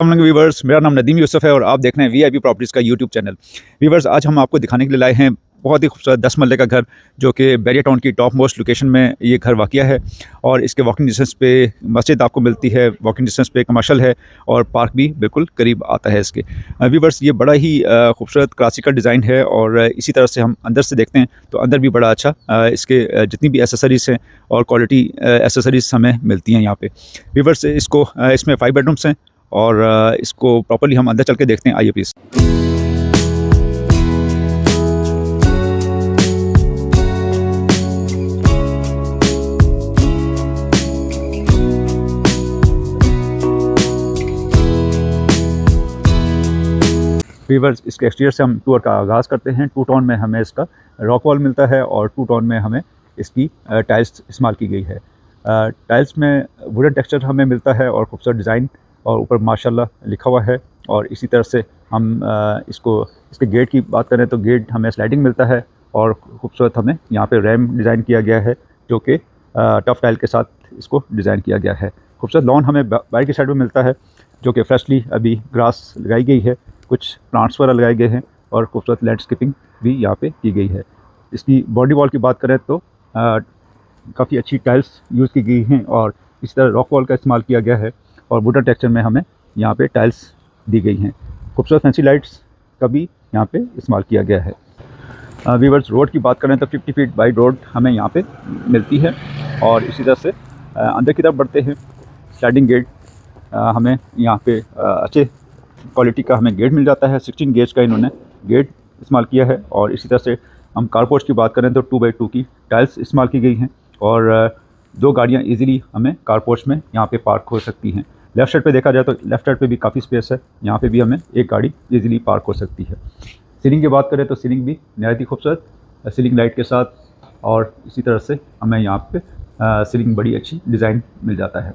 Viewers, मेरा नाम नदीम यूसुफ है और आप देख रहे हैं वीआईपी प्रॉपर्टीज़ का यूट्यूब चैनल। व्यूवर्स, आज हम आपको दिखाने के लिए लाए हैं बहुत ही खूबसूरत 10 मरले का घर, जो कि बैरिया टाउन की टॉप मोस्ट लोकेशन में ये घर वाक़या है। और इसके वॉकिंग डिस्टेंस पे मस्जिद आपको मिलती है, वॉकिंग डिस्टेंस पे कमर्शियल है और पार्क भी बिल्कुल करीब आता है इसके। व्यूवर्स, ये बड़ा ही खूबसूरत क्लासिकल डिज़ाइन है और इसी तरह से हम अंदर से देखते हैं तो अंदर भी बड़ा अच्छा इसके जितनी भी एसेसरीज़ हैं और क्वालिटी एसेसरीज़ हमें मिलती हैं यहाँ पे। व्यूवर्स, इसमें 5 बेडरूम्स हैं और इसको प्रॉपर्ली हम अंदर चल के देखते हैं। आइए प्लीज़। व्यूअर्स, इसके एक्सटीरियर से हम टूर का आगाज़ करते हैं। टू टोन में हमें इसका रॉक वॉल मिलता है और टू टोन में हमें इसकी टाइल्स इस्तेमाल की गई है। टाइल्स में वुडन टेक्सचर हमें मिलता है और खूबसूरत डिज़ाइन और ऊपर माशाल्लाह लिखा हुआ है। और इसी तरह से हम इसके गेट की बात करें तो गेट हमें स्लाइडिंग मिलता है और खूबसूरत हमें यहाँ पे रैम डिज़ाइन किया गया है, जो कि टफ टाइल के साथ इसको डिज़ाइन किया गया है। खूबसूरत लॉन हमें बाहर की साइड में मिलता है, जो कि फ्रेशली अभी ग्रास लगाई गई है, कुछ प्लांट्स वगैरह लगाए गए हैं और खूबसूरत लैंडस्केपिंग भी यहाँ पे की गई है। इसकी बॉडी वॉल की बात करें तो काफ़ी अच्छी टाइल्स यूज़ की गई हैं और इस तरह रॉक वॉल का इस्तेमाल किया गया है और वुडन टेक्सचर में हमें यहाँ पे टाइल्स दी गई हैं। खूबसूरत फैंसी लाइट्स का भी यहाँ पे इस्तेमाल किया गया है। व्यूअर्स, रोड की बात करें तो 50 फीट वाइड रोड हमें यहाँ पे मिलती है और इसी तरह से अंदर की तरफ बढ़ते हैं। स्लाइडिंग गेट हमें यहाँ पे अच्छे क्वालिटी का हमें गेट मिल जाता है। 16 गेज का इन्होंने गेट इस्तेमाल किया है। और इसी तरह से हम कारपोर्च की बात करें तो 2x2 की टाइल्स इस्तेमाल की गई हैं और 2 गाड़ियाँ इजीली हमें कारपोर्च में यहाँ पे पार्क हो सकती हैं। लेफ़्ट साइड पे देखा जाए तो लेफ़्ट साइड पे भी काफ़ी स्पेस है, यहाँ पे भी हमें एक गाड़ी इजीली पार्क हो सकती है। सीलिंग की बात करें तो सीलिंग भी नहायत ही खूबसूरत सीलिंग लाइट के साथ और इसी तरह से हमें यहाँ पे सीलिंग बड़ी अच्छी डिज़ाइन मिल जाता है।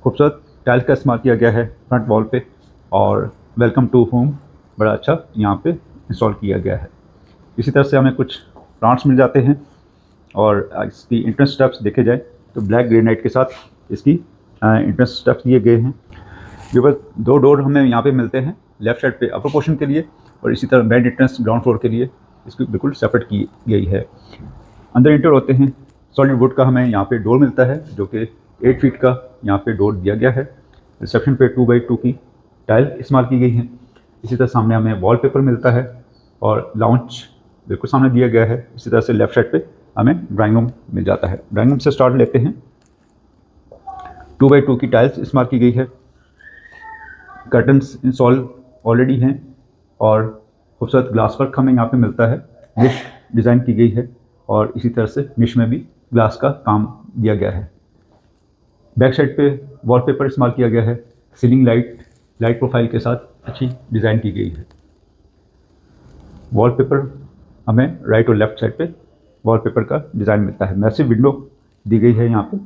खूबसूरत टाइल्स का इस्तेमाल किया गया है फ्रंट वॉल पे और वेलकम टू होम बड़ा अच्छा यहाँ पे इंस्टॉल किया गया है। इसी तरह से हमें कुछ प्लांट्स मिल जाते हैं और इसकी इंट्रेंस स्टेप्स देखे जाए तो ब्लैक ग्रेनाइट के साथ इसकी इंट्रेंस स्टेप्स दिए गए हैं। केवल 2 डोर हमें यहाँ पे मिलते हैं, लेफ़्ट साइड पे अपर पोर्शन के लिए और इसी तरह मेन एंट्रेंस ग्राउंड फ्लोर के लिए इसकी बिल्कुल सेपरेट की गई है। अंदर इंटर होते हैं, सॉलिड वुड का हमें यहाँ पे डोर मिलता है, जो कि 8 फीट का यहाँ पे डोर दिया गया है। रिसेप्शन पे 2x2 की टाइल इस्तेमाल की गई है। इसी तरह सामने हमें वॉलपेपर मिलता है और लाउंज बिल्कुल सामने दिया गया है। इसी तरह से लेफ़्ट साइड पे हमें ड्राइंग रूम मिल जाता है। ड्राइंग रूम से स्टार्ट लेते हैं। 2x2 की टाइल्स इस्तेमाल की गई है। कर्टन्स इंस्टॉल ऑलरेडी हैं और खूबसूरत ग्लास वर्क हमें यहाँ पे मिलता है। निश डिज़ाइन की गई है और इसी तरह से निश में भी ग्लास का काम दिया गया है। बैक साइड पे वॉलपेपर इस्तेमाल किया गया है। सीलिंग लाइट प्रोफाइल के साथ अच्छी डिज़ाइन की गई है। वॉलपेपर हमें राइट और लेफ़्ट साइड पे वॉलपेपर का डिज़ाइन मिलता है। मैसिव विंडो दी गई है यहाँ पे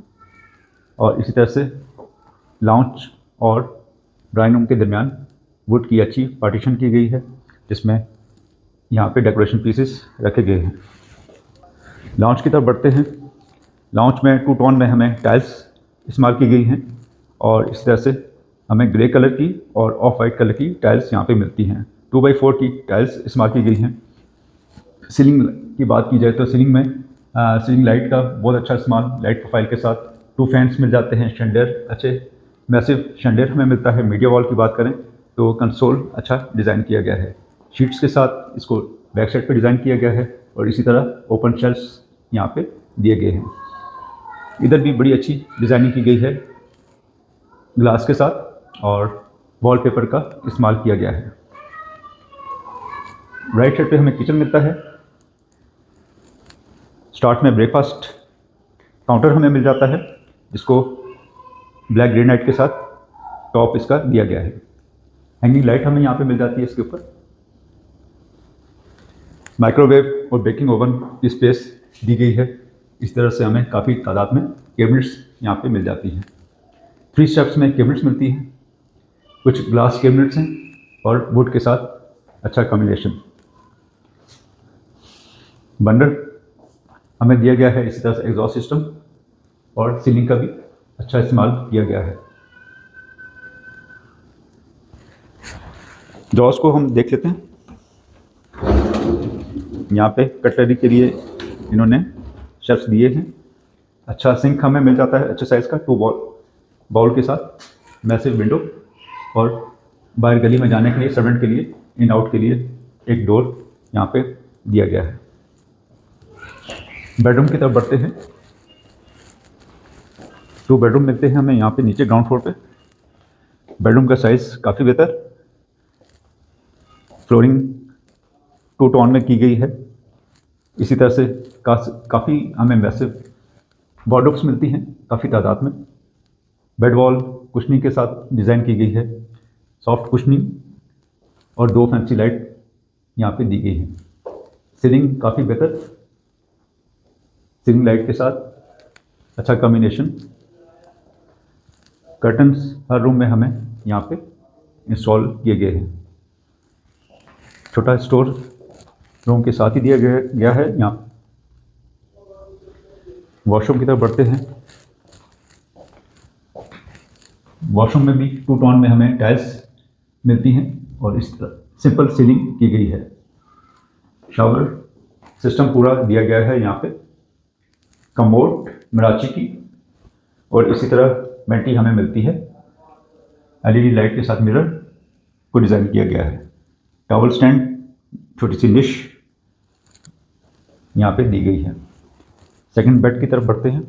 और इसी तरह से लाउंज और ड्राइंग रूम के दरमियान वुड की अच्छी पार्टीशन की गई है, जिसमें यहाँ पे डेकोरेशन पीसेस रखे गए हैं। लाउंज की तरफ बढ़ते हैं। लाउंज में 2 टोन में हमें टाइल्स इस्तेमाल की गई हैं और इस तरह से हमें ग्रे कलर की और ऑफ वाइट कलर की टाइल्स यहाँ पे मिलती हैं। 2x4 की टाइल्स इस्तेमाल की गई हैं। सीलिंग की बात की जाए तो सीलिंग में सीलिंग लाइट का बहुत अच्छा इस्तेमाल, लाइट प्रोफाइल के साथ 2 फैंस मिल जाते हैं। शैंडियर अच्छे मैसिव शैंडियर हमें मिलता है। मीडिया वॉल की बात करें तो कंसोल अच्छा डिज़ाइन किया गया है। शीट्स के साथ इसको बैक साइड पे डिज़ाइन किया गया है और इसी तरह ओपन शेल्फ्स यहाँ पे दिए गए हैं। इधर भी बड़ी अच्छी डिज़ाइनिंग की गई है ग्लास के साथ और वॉलपेपर का इस्तेमाल किया गया है। राइट साइड पे हमें किचन मिलता है। स्टार्ट में ब्रेकफास्ट काउंटर हमें मिल जाता है, जिसको ब्लैक ग्रेनाइट के साथ टॉप इसका दिया गया है। हैंगिंग लाइट हमें यहाँ पे मिल जाती है इसके ऊपर। माइक्रोवेव और बेकिंग ओवन की स्पेस दी गई है। इस तरह से हमें काफ़ी तादाद में कैबिनेट्स यहाँ पे मिल जाती हैं। 3 स्टेप्स में कैबिनेट्स मिलती हैं। कुछ ग्लास कैबिनेट्स हैं और वुड के साथ अच्छा कॉम्बिनेशन। बर्नर हमें दिया गया है। इसी तरह से एग्जॉस्ट सिस्टम और सीलिंग का भी अच्छा इस्तेमाल किया गया है। जॉस को हम देख लेते हैं। यहाँ पे कटलरी के लिए इन्होंने शेल्फ्स दिए हैं। अच्छा सिंक हमें मिल जाता है अच्छे साइज़ का, 2 बाउल के साथ, मैसिव विंडो, और बाहर गली में जाने के लिए सर्वेंट के लिए इन आउट के लिए एक डोर यहाँ पे दिया गया है। बेडरूम की तरफ बढ़ते हैं। 2 बेडरूम मिलते हैं हमें यहाँ पे नीचे ग्राउंड फ्लोर पे। बेडरूम का साइज़ काफ़ी बेहतर, फ्लोरिंग 2 टोन में की गई है। इसी तरह से काफ़ी हमें वैसे वार्डरोब्स मिलती हैं काफ़ी तादाद में। बेड वॉल कुशनिंग के साथ डिज़ाइन की गई है, सॉफ्ट कुशनिंग, और 2 फैंसी लाइट यहाँ पे दी गई है। सीलिंग काफ़ी बेहतर, सीलिंग लाइट के साथ अच्छा कॉम्बिनेशन। कर्टन्स हर रूम में हमें यहाँ पे इंस्टॉल किए गए हैं। छोटा स्टोर रूम के साथ ही दिया गया है। यहाँ वॉशरूम की तरफ बढ़ते हैं। वॉशरूम में भी 2 टोन में हमें टाइल्स मिलती हैं और इस तरह सिंपल सीलिंग की गई है। शावर सिस्टम पूरा दिया गया है यहाँ पे, कमोड मिराची की, और इसी तरह मेंटी हमें मिलती है। एलईडी लाइट के साथ मिरर को डिज़ाइन किया गया है। टॉवल स्टैंड, छोटी सी निश यहाँ पे दी गई है। सेकंड बेड की तरफ बढ़ते हैं।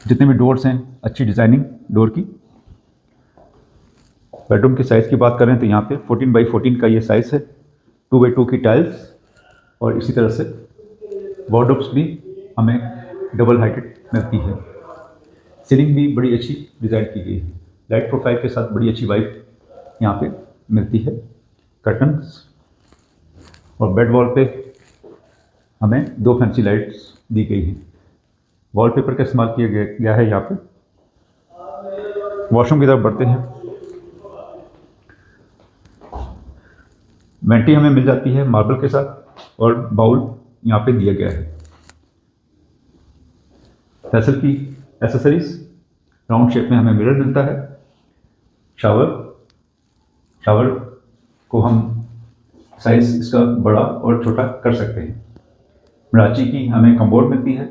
जितने भी डोर्स हैं अच्छी डिज़ाइनिंग डोर की। बेडरूम के साइज़ की बात करें तो यहाँ पे 14x14 का ये साइज़ है, 2x2 की टाइल्स, और इसी तरह से वार्डरोब्स भी हमें डबल हाइटेड मिलती है। सीलिंग भी बड़ी अच्छी डिज़ाइन की गई है, लाइट प्रोफाइल के साथ बड़ी अच्छी वाइब यहाँ पे मिलती है। कर्टन्स और बेड वॉल पे हमें 2 फैंसी लाइट्स दी गई हैं। वॉलपेपर का इस्तेमाल किया गया है यहाँ पे। वॉशरूम की तरफ बढ़ते हैं। वेंटी हमें मिल जाती है मार्बल के साथ, और बाउल यहाँ पे दिया गया है। फैसल की एसेसरीज, राउंड शेप में हमें मिरर मिलता है। शावर को हम साइज इसका बड़ा और छोटा कर सकते हैं। मिराची की हमें कमोड मिलती है।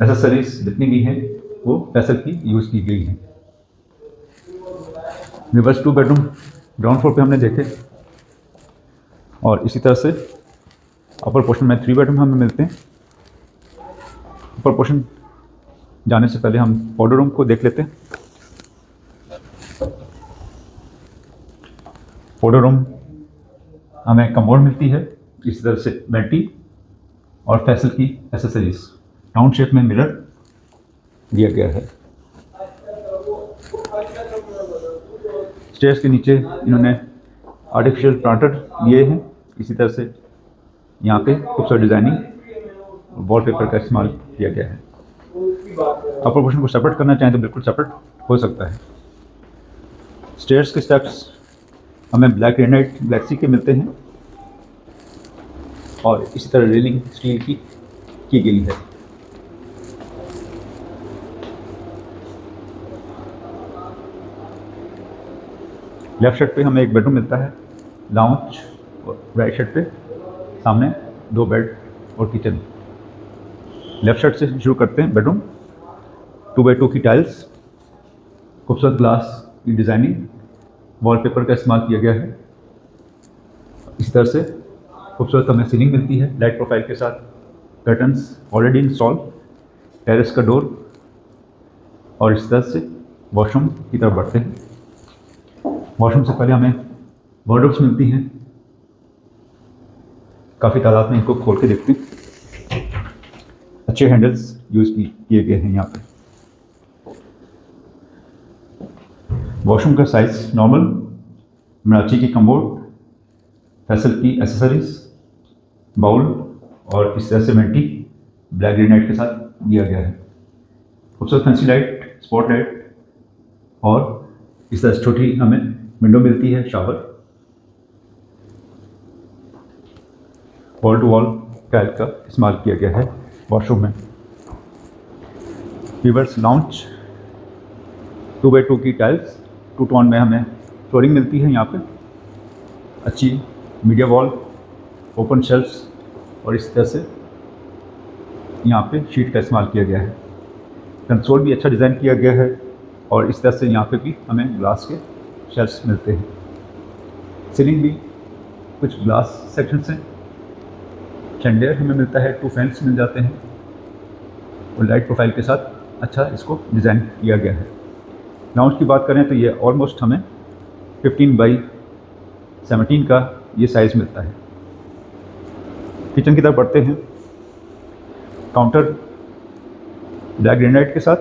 एसेसरीज जितनी भी हैं वो फैसल की यूज़ की गई हैं। रिवर्स 2 बेडरूम ग्राउंड फ्लोर पे हमने देखे, और इसी तरह से अपर पोर्शन में 3 बेडरूम हमें मिलते हैं। अपर पोर्शन जाने से पहले हम पाउडर रूम को देख लेते हैं। पाउडर रूम हमें कमोड मिलती है, इसी तरह से वेंटी और फैसल की एसेसरीज। राउंड शेप में मिरर दिया गया है। स्टेयर्स के नीचे इन्होंने आर्टिफिशियल प्लांटर दिए हैं। इसी तरह से यहाँ पे खूबसूरत डिज़ाइनिंग वॉलपेपर का इस्तेमाल किया गया है। अपर पोर्शन को सेपरेट करना चाहें तो बिल्कुल सेपरेट हो सकता है। स्टेयर्स के स्टेप्स हमें ब्लैक ग्रेनाइट ब्लैक सी के मिलते हैं, और इसी तरह रेलिंग स्टील की गई है। लेफ्ट साइड पे हमें एक बेडरूम मिलता है, लाउंज, और राइट साइड पे सामने 2 बेड और किचन। लेफ्ट साइड से शुरू करते हैं। बेडरूम 2x2 की टाइल्स, खूबसूरत ग्लास की डिज़ाइनिंग, वॉलपेपर का इस्तेमाल किया गया है। इस तरह से खूबसूरत हमें सीलिंग मिलती है लाइट प्रोफाइल के साथ। कर्टन्स ऑलरेडी इंस्टॉल, टेरेस का डोर, और इस तरह से वॉशरूम की तरफ बढ़ते हैं। वॉशरूम से पहले हमें वार्डरोब्स मिलती हैं, काफ़ी तादाद में। इनको खोल के देखते हैं। अच्छे हैंडल्स यूज़ किए गए हैं यहाँ पे। वॉशरूम का साइज नॉर्मल, मिराची की कमोड, फैसल की एसेसरीज, बाउल, और इस तरह से वेंटी ब्लैक ग्रेनाइट के साथ दिया गया है। खूबसूरत फैंसी लाइट, स्पॉट लाइट, और इस तरह से छोटी हमें विंडो मिलती है। Shower, wall to wall tile का इस्तेमाल किया गया है वॉशरूम में। वीवर्स लाउंज 2x2 की टाइल्स 2 टोन में हमें फ्लोरिंग मिलती है। यहाँ पे अच्छी मीडिया वॉल, ओपन शेल्फ्स और इस तरह से यहाँ पे शीट का इस्तेमाल किया गया है। कंसोल भी अच्छा डिज़ाइन किया गया है और इस तरह से यहाँ पे भी हमें ग्लास के शेल्फ्स मिलते हैं। सीलिंग भी कुछ ग्लास सेक्शंस हैं। चैंडियर हमें मिलता है, 2 फैंस मिल जाते हैं और लाइट प्रोफाइल के साथ अच्छा इसको डिज़ाइन किया गया है। लाउंज की बात करें तो ये ऑलमोस्ट हमें 15x17 का ये साइज़ मिलता है। किचन की तरफ बढ़ते हैं। काउंटर ब्लैक ग्रेनाइट के साथ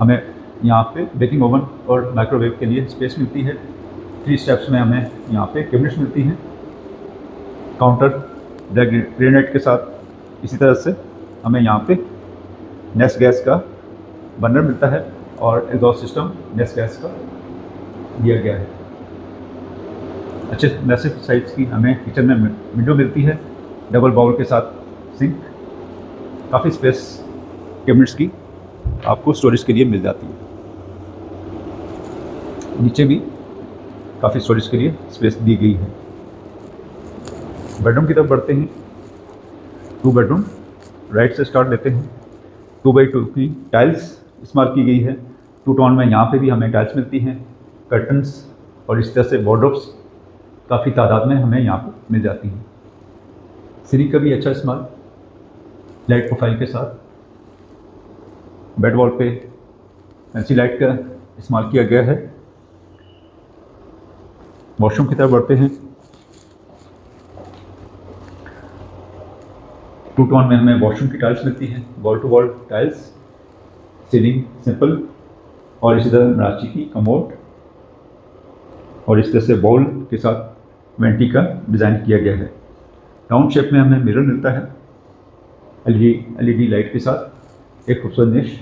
हमें यहाँ पे बेकिंग ओवन और माइक्रोवेव के लिए स्पेस मिलती है। 3 स्टेप्स में हमें यहाँ पे कैबिनेट्स मिलती हैं। काउंटर ब्लैक ग्रेनाइट के साथ इसी तरह से हमें यहाँ पे नेस्ट गैस का बर्नर मिलता है और एग्जॉस्ट सिस्टम नेस्ट गैस का दिया गया है। अच्छे मैसिव साइज की हमें किचन में विंडो मिलती है, डबल बाउल के साथ सिंक, काफ़ी स्पेस कैबिनेट्स की आपको स्टोरेज के लिए मिल जाती है। नीचे भी काफ़ी स्टोरेज के लिए स्पेस दी गई है। बेडरूम की तरफ बढ़ते हैं। 2 बेडरूम राइट से स्टार्ट लेते हैं। 2x2 की टाइल्स इस्तेमाल की गई है। 2 टोन में यहाँ पे भी हमें टाइल्स मिलती हैं। कर्टन्स और इस तरह से वॉर्डरोब्स काफ़ी तादाद में हमें यहाँ पे मिल जाती हैं। सीलिंग का भी अच्छा इस्तेमाल लाइट प्रोफाइल के साथ। बेड वॉल पे फैंसी लाइट का इस्तेमाल किया गया है। वॉशरूम की तरफ बढ़ते हैं। 2 टोन में हमें वॉशरूम की टाइल्स मिलती हैं, wall to wall tiles. Ceiling simple और इसी तरह मराची की कमोड और इस तरह से बॉल के साथ वेंटी का डिज़ाइन किया गया है। राउंड शेप में हमें मिरर मिलता है एलईडी लाइट के साथ। एक खूबसूरत निश,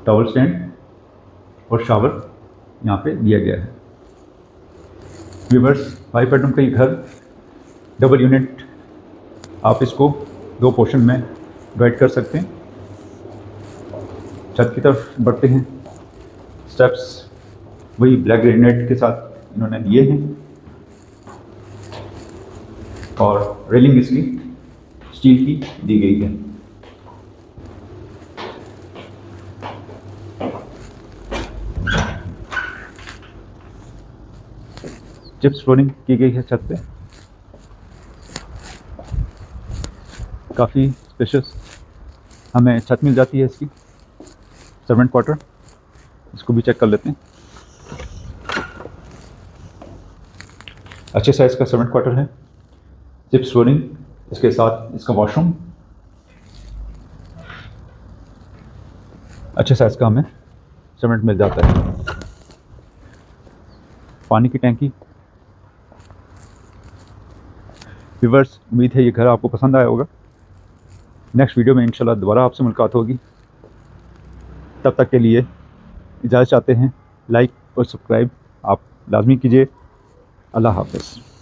टॉवल स्टैंड और शावर यहाँ पे दिया गया है। व्यूअर्स, 5 बेडरूम का ये घर डबल यूनिट, आप इसको 2 पोर्शन में डिवाइड कर सकते हैं। छत की तरफ बढ़ते हैं। स्टेप्स वही ब्लैक ग्रेनाइट के साथ इन्होंने दिए हैं और रेलिंग इसकी स्टील की दी गई है। चिप्स फ्लोरिंग की गई है छत पे। काफ़ी स्पेशियस हमें छत मिल जाती है इसकी। सर्वेंट क्वार्टर, इसको भी चेक कर लेते हैं। अच्छे साइज़ का सर्वेंट क्वार्टर है। चिप्स फ्लोरिंग, इसके साथ इसका वॉशरूम अच्छे साइज़ का हमें सर्वेंट मिल जाता है। पानी की टैंकी। व्यूअर्स, उम्मीद है ये घर आपको पसंद आया होगा। नेक्स्ट वीडियो में इंशाल्लाह दोबारा आपसे मुलाकात होगी। तब तक के लिए इजाज़त चाहते हैं। लाइक और सब्सक्राइब आप लाजमी कीजिए। अल्लाह हाफ़िज़।